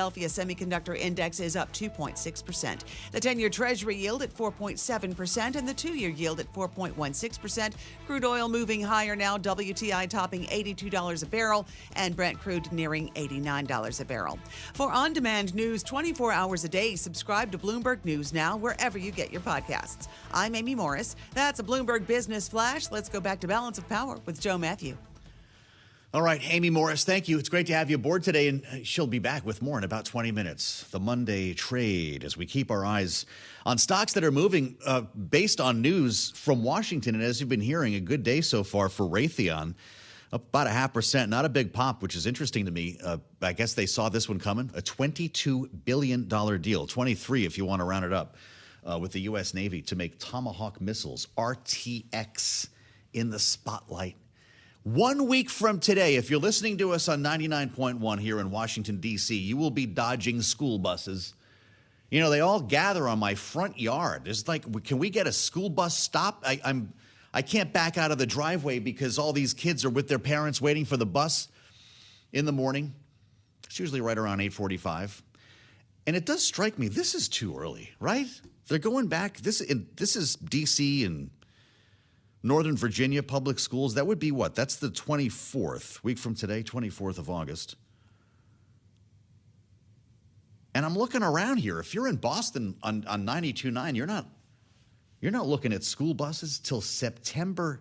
Philadelphia Semiconductor Index is up 2.6%. The 10-year Treasury yield at 4.7% and the 2-year yield at 4.16%. Crude oil moving higher now, WTI topping $82 a barrel and Brent crude nearing $89 a barrel. For on-demand news 24 hours a day, subscribe to Bloomberg News Now wherever you get your podcasts. I'm Amy Morris. That's a Bloomberg Business Flash. Let's go back to Balance of Power with Joe Matthew. All right, Amy Morris, thank you. It's great to have you aboard today, and she'll be back with more in about 20 minutes. The Monday trade, as we keep our eyes on stocks that are moving based on news from Washington. And as you've been hearing, a good day so far for Raytheon, up about 0.5%. Not a big pop, which is interesting to me. I guess they saw this one coming. A $22 billion deal, 23 if you want to round it up, with the U.S. Navy to make Tomahawk missiles, RTX, in the spotlight. 1 week from today, if you're listening to us on 99.1 here in Washington, D.C., you will be dodging school buses. You know, they all gather on my front yard. It's like, can we get a school bus stop? I can't back out of the driveway because all these kids are with their parents waiting for the bus in the morning. It's usually right around 8:45. And it does strike me, this is too early, right? They're going back. This is D.C. and Northern Virginia public schools. That would be what? That's the 24th, week from today, 24th of August. And I'm looking around here. If you're in Boston on 92.9, you're not looking at school buses till September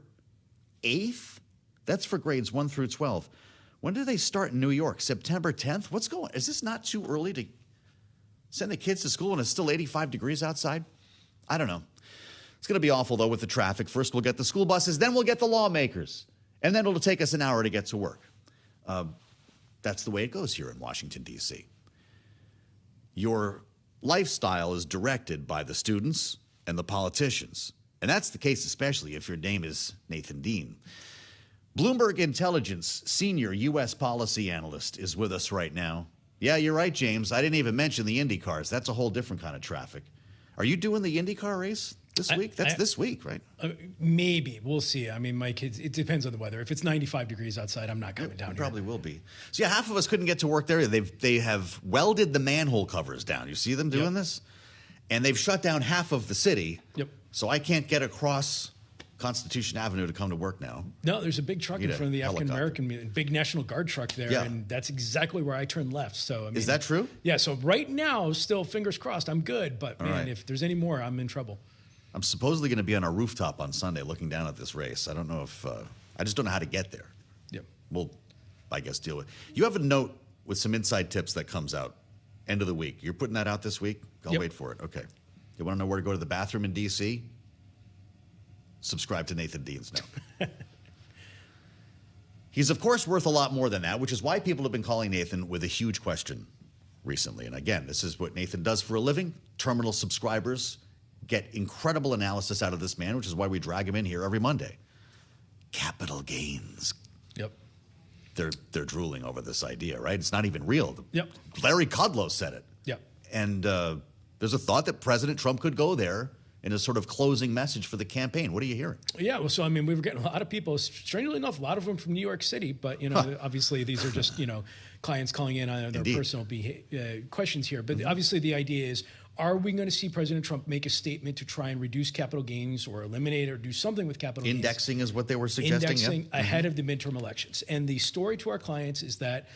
8th. That's for grades 1 through 12. When do they start in New York? September 10th? What's going on? Is this not too early to send the kids to school and it's still 85 degrees outside? I don't know. It's going to be awful, though, with the traffic. First, we'll get the school buses, then we'll get the lawmakers, and then it'll take us an hour to get to work. That's the way it goes here in Washington, D.C. Your lifestyle is directed by the students and the politicians, and that's the case especially if your name is Nathan Dean. Bloomberg Intelligence senior U.S. policy analyst is with us right now. Yeah, you're right, James. I didn't even mention the Indy cars. That's a whole different kind of traffic. Are you doing the Indy car race this week? That's this week, right? Maybe. We'll see. I mean, my kids, it depends on the weather. If it's 95 degrees outside, I'm not coming down here. Probably will be. So, yeah, half of us couldn't get to work there. They have welded the manhole covers down. You see them doing this? And they've shut down half of the city. Yep. So I can't get across Constitution Avenue to come to work now. No, there's a big truck in front of the African-American, big National Guard truck there, and that's exactly where I turned left. So, I mean, is that true? Yeah, so right now, still fingers crossed, I'm good. But, man, if there's any more, I'm in trouble. I'm supposedly going to be on a rooftop on Sunday looking down at this race. I don't know if I just don't know how to get there. Yep. We'll, I guess, deal with it. You have a note with some inside tips that comes out end of the week. You're putting that out this week? I'll wait for it. Okay. You want to know where to go to the bathroom in D.C.? Subscribe to Nathan Dean's Note. He's, of course, worth a lot more than that, which is why people have been calling Nathan with a huge question recently. And again, this is what Nathan does for a living. Terminal subscribers get incredible analysis out of this man, which is why we drag him in here every Monday. Capital gains. Yep. They're drooling over this idea, right? It's not even real. Yep. Larry Kudlow said it. Yep. And there's a thought that President Trump could go there in a sort of closing message for the campaign. What are you hearing? Yeah, well, so, I mean, we were getting a lot of people, strangely enough, a lot of them from New York City, but, you know, obviously these are just, you know, clients calling in on their personal questions here. But obviously the idea is, are we going to see President Trump make a statement to try and reduce capital gains or eliminate or do something with capital gains? Indexing is what they were suggesting. Indexing ahead of the midterm elections. And the story to our clients is that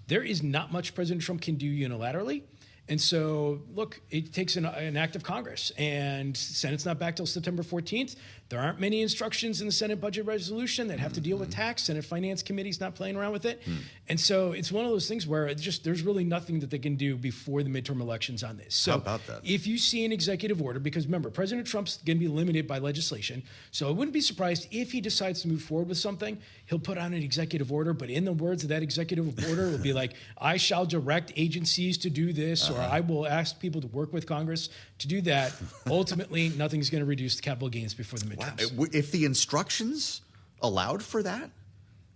there is not much President Trump can do unilaterally. And so, look, it takes an act of Congress, and Senate's not back till September 14th. There aren't many instructions in the Senate budget resolution that have to deal with tax. Senate Finance Committee's not playing around with it. And so it's one of those things where it's just there's really nothing that they can do before the midterm elections on this. So how about that? If you see an executive order, because remember, President Trump's going to be limited by legislation, so I wouldn't be surprised if he decides to move forward with something, he'll put out an executive order, but in the words of that executive order, it will be like, I shall direct agencies to do this, or I will ask people to work with Congress to do that. Ultimately, nothing's going to reduce the capital gains before the midterms. Wow. If the instructions allowed for that,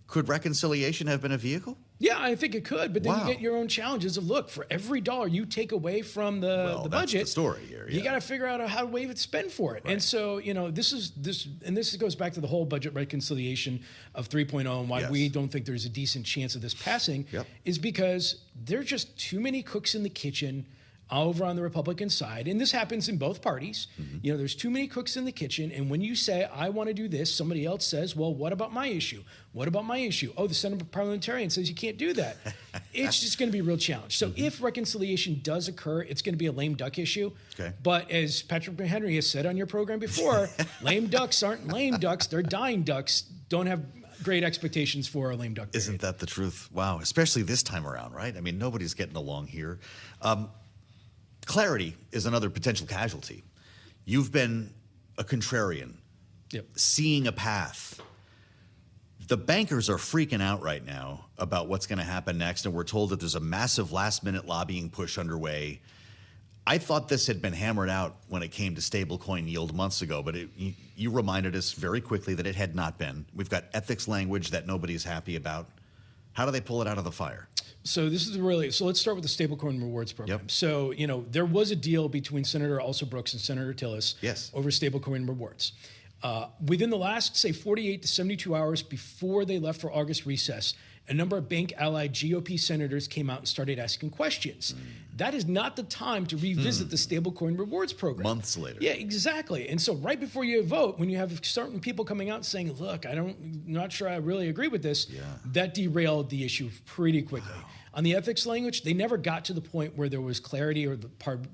could reconciliation have been a vehicle? Yeah, I think it could, but then Wow. you get your own challenges of, look, for every dollar you take away from the That's budget, the story here. you Yeah. got to figure out how to spend for it. Right. And so, this goes back to the whole budget reconciliation of 3.0 and why Yes. we don't think there's a decent chance of this passing Yep. is because there are just too many cooks in the kitchen over on the Republican side, and this happens in both parties. Mm-hmm. There's too many cooks in the kitchen, and when you say, I want to do this, somebody else says, well, what about my issue? What about my issue? Oh, the Senate parliamentarian says you can't do that. It's just going to be a real challenge. So if reconciliation does occur, it's going to be a lame duck issue. Okay. But as Patrick Henry has said on your program before, lame ducks aren't lame ducks, they're dying ducks. Don't have great expectations for a lame duck period. Isn't that the truth? Wow. Especially this time around, right? I mean, nobody's getting along here. Clarity is another potential casualty. You've been a contrarian, Yep. seeing a path. The bankers are freaking out right now about what's going to happen next, and we're told that there's a massive last-minute lobbying push underway. I thought this had been hammered out when it came to stablecoin yield months ago, but you reminded us very quickly that it had not been. We've got ethics language that nobody's happy about. How do they pull it out of the fire? So let's start with the stablecoin rewards program. Yep. So, there was a deal between Senator Elsa Brooks and Senator Tillis Yes. over stablecoin rewards. Within the last, say, 48 to 72 hours before they left for August recess, a number of bank-allied GOP senators came out and started asking questions. That is not the time to revisit the stablecoin rewards program. Months later. Yeah, exactly. And so right before you vote, when you have certain people coming out and saying, look, not sure I really agree with this, that derailed the issue pretty quickly. Wow. On the ethics language, they never got to the point where there was clarity, or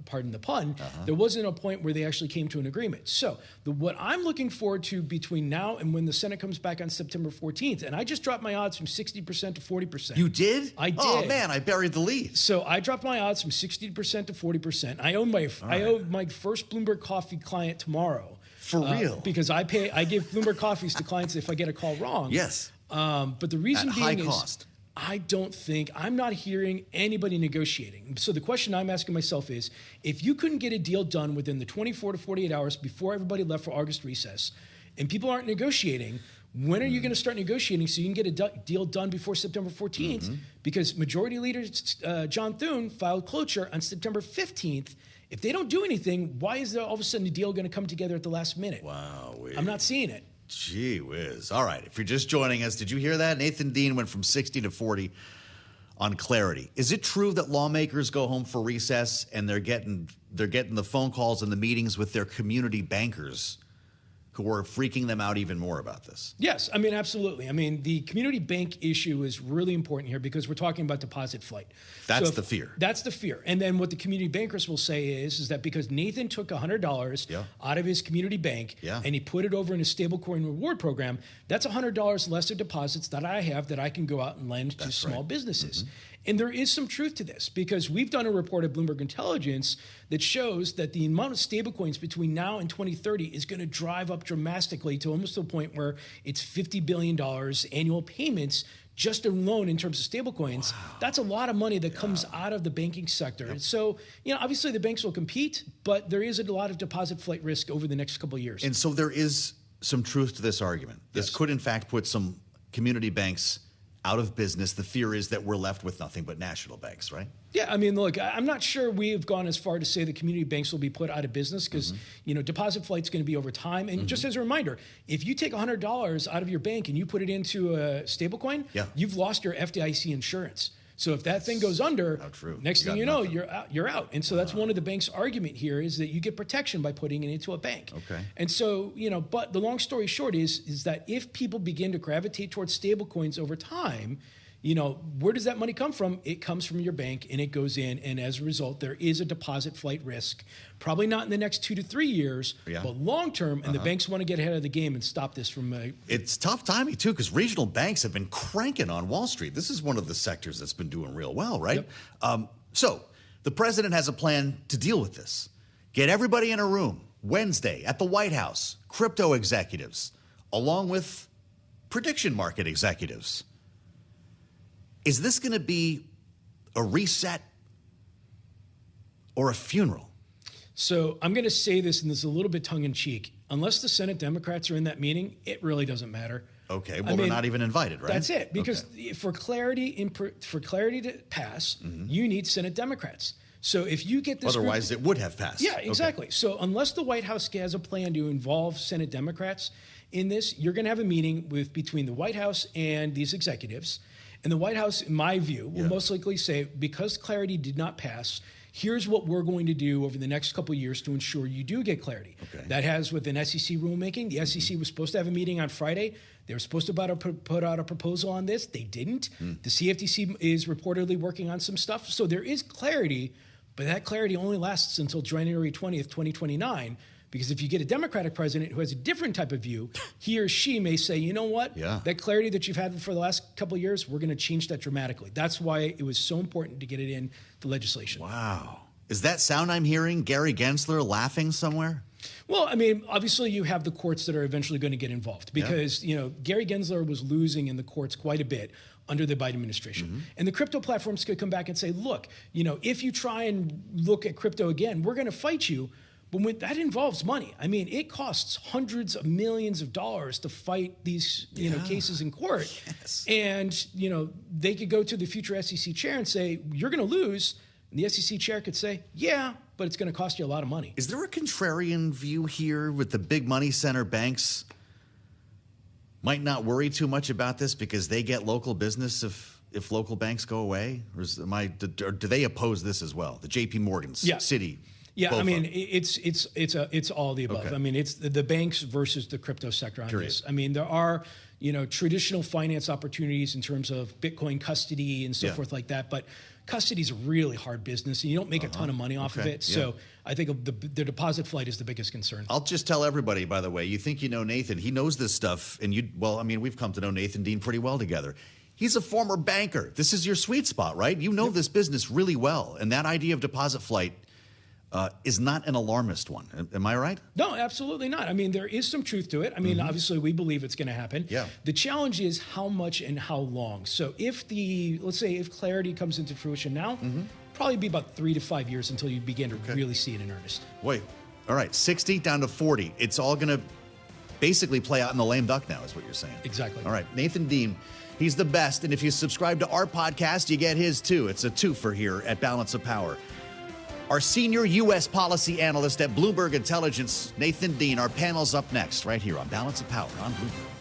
pardon the pun, there wasn't a point where they actually came to an agreement. So what I'm looking forward to between now and when the Senate comes back on September 14th, and I just dropped my odds from 60% to 40%. You did? I did. Oh, man, I buried the lead. So I dropped my odds from 60% to 40%. I owe my first Bloomberg Coffee client tomorrow. For real? Because I give Bloomberg Coffees to clients if I get a call wrong. Yes. But the reason At being high is cost. I'm not hearing anybody negotiating. So the question I'm asking myself is, if you couldn't get a deal done within the 24 to 48 hours before everybody left for August recess, and people aren't negotiating, when are you going to start negotiating so you can get a deal done before September 14th? Because Majority Leader John Thune filed cloture on September 15th. If they don't do anything, why is there all of a sudden a deal going to come together at the last minute? Wow. I'm not seeing it. Gee whiz. All right. If you're just joining us, did you hear that? Nathan Dean went from 60 to 40 on clarity. Is it true that lawmakers go home for recess and they're getting the phone calls and the meetings with their community bankers who are freaking them out even more about this? Yes, absolutely. The community bank issue is really important here because we're talking about deposit flight. That's the fear. That's the fear. And then what the community bankers will say is that because Nathan took $100 out of his community bank and he put it over in a stablecoin reward program, that's $100 less of deposits that I have that I can go out and lend to small businesses. And there is some truth to this because we've done a report at Bloomberg Intelligence that shows that the amount of stablecoins between now and 2030 is going to drive up dramatically to almost to a point where it's $50 billion annual payments just alone in terms of stablecoins. Wow. That's a lot of money that comes out of the banking sector. Yep. So, obviously the banks will compete, but there is a lot of deposit flight risk over the next couple of years. And so there is some truth to this argument. This could, in fact, put some community banks out of business. The fear is that we're left with nothing but national banks, right? Yeah, look, I'm not sure we've gone as far to say the community banks will be put out of business because, deposit flight's going to be over time. And just as a reminder, if you take $100 out of your bank and you put it into a stablecoin, you've lost your FDIC insurance. So if that thing goes under, next thing you know, you're out. And so that's one of the bank's argument here is that you get protection by putting it into a bank. Okay. And so, but the long story short is that if people begin to gravitate towards stable coins over time, where does that money come from? It comes from your bank and it goes in. And as a result, there is a deposit flight risk. Probably not in the next 2 to 3 years, but long term. And the banks want to get ahead of the game and stop this from. It's tough timing, too, because regional banks have been cranking on Wall Street. This is one of the sectors that's been doing real well, right? Yep. So the president has a plan to deal with this. Get everybody in a room Wednesday at the White House, crypto executives, along with prediction market executives. Is this going to be a reset or a funeral? So I'm going to say this, and this is a little bit tongue-in-cheek. Unless the Senate Democrats are in that meeting, it really doesn't matter. Okay, well, they're not even invited, right? That's it. Because for clarity to pass, you need Senate Democrats. So if you get this, otherwise it would have passed. Yeah, exactly. Okay. So unless the White House has a plan to involve Senate Democrats in this, you're going to have a meeting between the White House and these executives. And the White House, in my view, will most likely say, because clarity did not pass, here's what we're going to do over the next couple of years to ensure you do get clarity. Okay. That has with an SEC rulemaking. The SEC was supposed to have a meeting on Friday. They were supposed to put out a proposal on this. They didn't. The CFTC is reportedly working on some stuff. So there is clarity, but that clarity only lasts until January 20th, 2029. Because if you get a Democratic president who has a different type of view, he or she may say, you know what, that clarity that you've had for the last couple of years, we're going to change that dramatically. That's why it was so important to get it in the legislation. Wow. Is that sound I'm hearing Gary Gensler laughing somewhere? Well, I mean, obviously you have the courts that are eventually going to get involved because, Gary Gensler was losing in the courts quite a bit under the Biden administration. And the crypto platforms could come back and say, look, if you try and look at crypto again, we're going to fight you. But when that involves money, I mean, it costs hundreds of millions of dollars to fight these cases in court. Yes. And, they could go to the future SEC chair and say, you're going to lose. And the SEC chair could say, yeah, but it's going to cost you a lot of money. Is there a contrarian view here with the big money center banks might not worry too much about this because they get local business if local banks go away? Or do they oppose this as well? The JP Morgans, Citi? Yeah, I mean, it's all the above. Okay. I mean, it's the banks versus the crypto sector on this. I mean, there are, traditional finance opportunities in terms of Bitcoin custody and so forth like that. But custody is a really hard business, and you don't make a ton of money off of it. So I think the deposit flight is the biggest concern. I'll just tell everybody, by the way, you think you know Nathan. He knows this stuff. And we've come to know Nathan Dean pretty well together. He's a former banker. This is your sweet spot, right? You know this business really well. And that idea of deposit flight is not an alarmist one. Am I right? No, absolutely not. I mean, there is some truth to it. I mean, obviously, we believe it's going to happen. Yeah. The challenge is how much and how long. So let's say if clarity comes into fruition now, probably be about 3 to 5 years until you begin to really see it in earnest. Wait, all right, 60 down to 40. It's all going to basically play out in the lame duck now is what you're saying. Exactly. All right, Nathan Dean. He's the best. And if you subscribe to our podcast, you get his too. It's a twofer here at Balance of Power. Our senior U.S. policy analyst at Bloomberg Intelligence, Nathan Dean. Our panel's up next, right here on Balance of Power on Bloomberg.